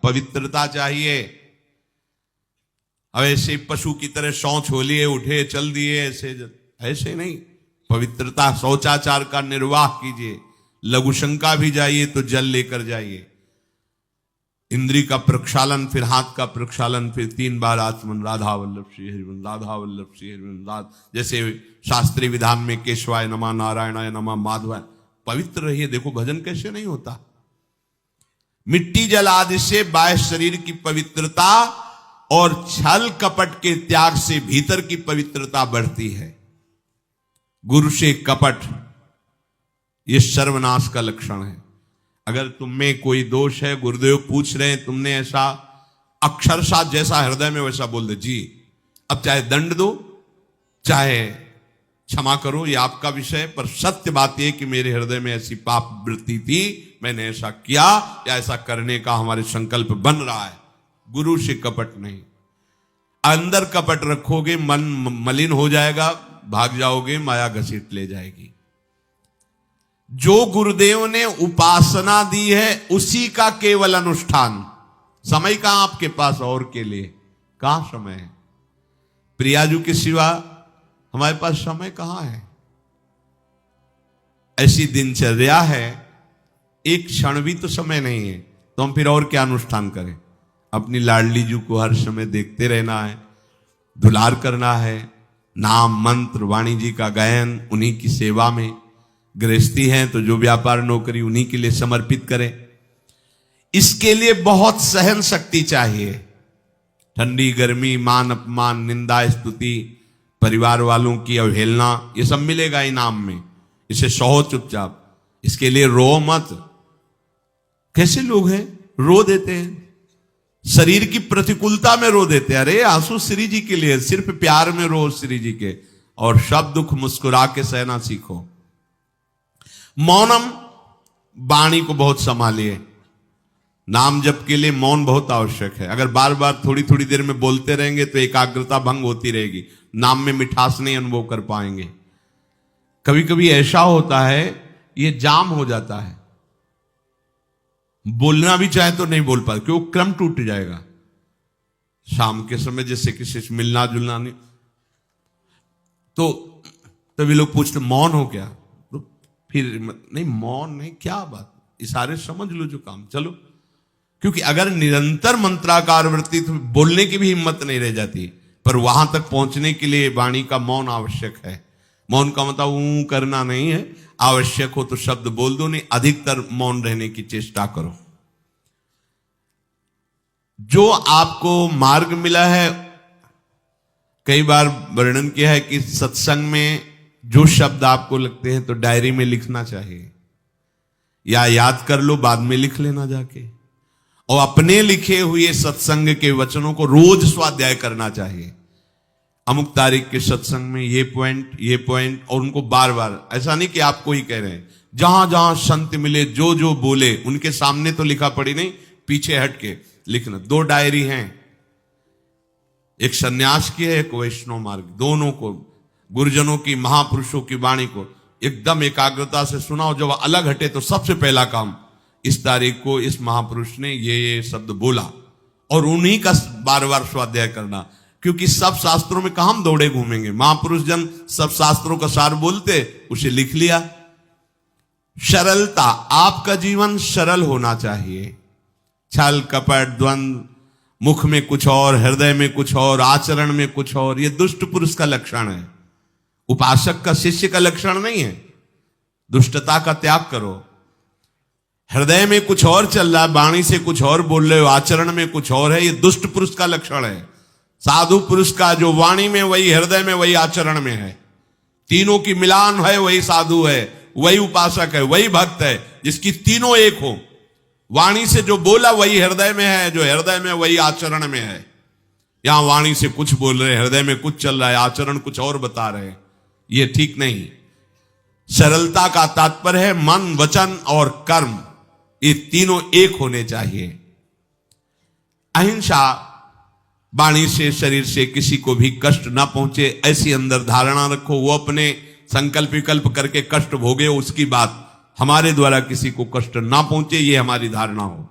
पवित्रता चाहिए। अब ऐसे पशु की तरह शौच हो लिए, उठे चल दिए, ऐसे नहीं। पवित्रता, शौचाचार का निर्वाह कीजिए। लघुशंका भी जाइए तो जल लेकर जाइए। इंद्री का प्रक्षालन, फिर हाथ का प्रक्षालन, फिर 3 बार आचमन, राधा वल्लभ श्री हरिवंश, राधा वल्लभ श्री हरिवंश। जैसे शास्त्रीय विधान में केशवाय नमः, नारायणाय नमः, माधवाय। पवित्र रहिए। देखो भजन कैसे नहीं होता। मिट्टी जल आदि से बाह्य शरीर की पवित्रता और छल कपट के त्याग से भीतर की पवित्रता बढ़ती है। गुरु से कपट, यह सर्वनाश का लक्षण है। अगर तुम में कोई दोष है, गुरुदेव पूछ रहे हैं, तुमने ऐसा अक्षरशः जैसा हृदय में वैसा बोल दे जी, अब चाहे दंड दो चाहे क्षमा करो, ये आपका विषय। पर सत्य बात यह कि मेरे हृदय में ऐसी पाप वृत्ति थी, मैंने ऐसा किया या ऐसा करने का हमारे संकल्प बन रहा है। गुरु से कपट नहीं। अंदर कपट रखोगे, मन मलिन हो जाएगा, भाग जाओगे, माया घसीट ले जाएगी। जो गुरुदेव ने उपासना दी है उसी का केवल अनुष्ठान। समय कहां आपके पास और के लिए? कहां समय है? प्रियाजू के सिवा हमारे पास समय कहां है? ऐसी दिनचर्या है, एक क्षण भी तो समय नहीं है, तो हम फिर और क्या अनुष्ठान करें? अपनी लाडली जू को हर समय देखते रहना है, दुलार करना है, नाम मंत्र वाणी जी का गायन, उन्हीं की सेवा में। गृहस्थी हैं तो जो व्यापार नौकरी उन्हीं के लिए समर्पित करें। इसके लिए बहुत सहन शक्ति चाहिए। ठंडी गर्मी, मान अपमान, निंदा स्तुति, परिवार वालों की अवहेलना, ये सब मिलेगा इनाम में। इसे सहो चुपचाप, इसके लिए रो मत। कैसे लोग हैं, रो देते हैं, शरीर की प्रतिकूलता में रो देते हैं। अरे आंसू श्री जी के लिए, सिर्फ प्यार में रो श्री जी के, और सब दुख मुस्कुरा के सहना सीखो। मौनम, वाणी को बहुत संभालिए। नाम जप के लिए मौन बहुत आवश्यक है। अगर बार बार थोड़ी थोड़ी देर में बोलते रहेंगे तो एकाग्रता भंग होती रहेगी, नाम में मिठास नहीं अनुभव कर पाएंगे। कभी कभी ऐसा होता है, ये जाम हो जाता है, बोलना भी चाहे तो नहीं बोल पाते, क्यों? क्रम टूट जाएगा। शाम के समय जैसे किसी से मिलना जुलना नहीं, तो तभी लोग पूछते मौन हो क्या? तो फिर नहीं, मौन नहीं, क्या बात, इशारे समझ लो जो काम, चलो। क्योंकि अगर निरंतर मंत्राकार वृत्ति तो बोलने की भी हिम्मत नहीं रह जाती। पर वहां तक पहुंचने के लिए वाणी का मौन आवश्यक है। मौन का मतलब ऊ करना नहीं है, आवश्यक हो तो शब्द बोल दो, नहीं अधिकतर मौन रहने की चेष्टा करो। जो आपको मार्ग मिला है, कई बार वर्णन किया है कि सत्संग में जो शब्द आपको लगते हैं तो डायरी में लिखना चाहिए, या याद कर लो, बाद में लिख लेना जाके। और अपने लिखे हुए सत्संग के वचनों को रोज स्वाध्याय करना चाहिए। अमुक तारीख के सत्संग में ये पॉइंट, और उनको बार बार, ऐसा नहीं कि आपको ही कह रहे हैं, जहां जहां संत मिले जो जो बोले उनके सामने तो लिखा पड़ी नहीं, पीछे हट के लिखना। 2 डायरी हैं, एक सन्यास की है, एक वैष्णव मार्ग। दोनों को, गुरुजनों की, महापुरुषों की वाणी को एकदम एकाग्रता से सुनाओ। जब अलग हटे तो सबसे पहला काम, इस तारीख को इस महापुरुष ने ये शब्द बोला, और उन्हीं का बार बार स्वाध्याय करना। क्योंकि सब शास्त्रों में कहां हम दौड़े घूमेंगे, महापुरुष जन सब शास्त्रों का सार बोलते, उसे लिख लिया। सरलता, आपका जीवन सरल होना चाहिए। छल कपट द्वंद्व, मुख में कुछ और, हृदय में कुछ और, आचरण में कुछ और, यह दुष्ट पुरुष का लक्षण है। उपासक का, शिष्य का लक्षण नहीं है। दुष्टता का त्याग करो। हृदय में कुछ और चल रहा है, वाणी से कुछ और बोल रहे हो, आचरण में कुछ और है, यह दुष्ट पुरुष का लक्षण है। साधु पुरुष का जो वाणी में वही, हृदय में वही, आचरण में है, तीनों की मिलान है, वही साधु है, वही उपासक है, वही भक्त है, जिसकी तीनों एक हो। वाणी से जो बोला वही हृदय में है, जो हृदय में वही आचरण में है। यहां वाणी से कुछ बोल रहे, हृदय में कुछ चल रहा है, आचरण कुछ और बता रहे, ये ठीक नहीं। सरलता का तात्पर्य है मन, वचन और कर्म, ये तीनों एक होने चाहिए। अहिंसा, वाणी से, शरीर से किसी को भी कष्ट ना पहुंचे, ऐसी अंदर धारणा रखो। वो अपने संकल्प विकल्प करके कष्ट भोगे, उसकी बात, हमारे द्वारा किसी को कष्ट ना पहुंचे, ये हमारी धारणा हो।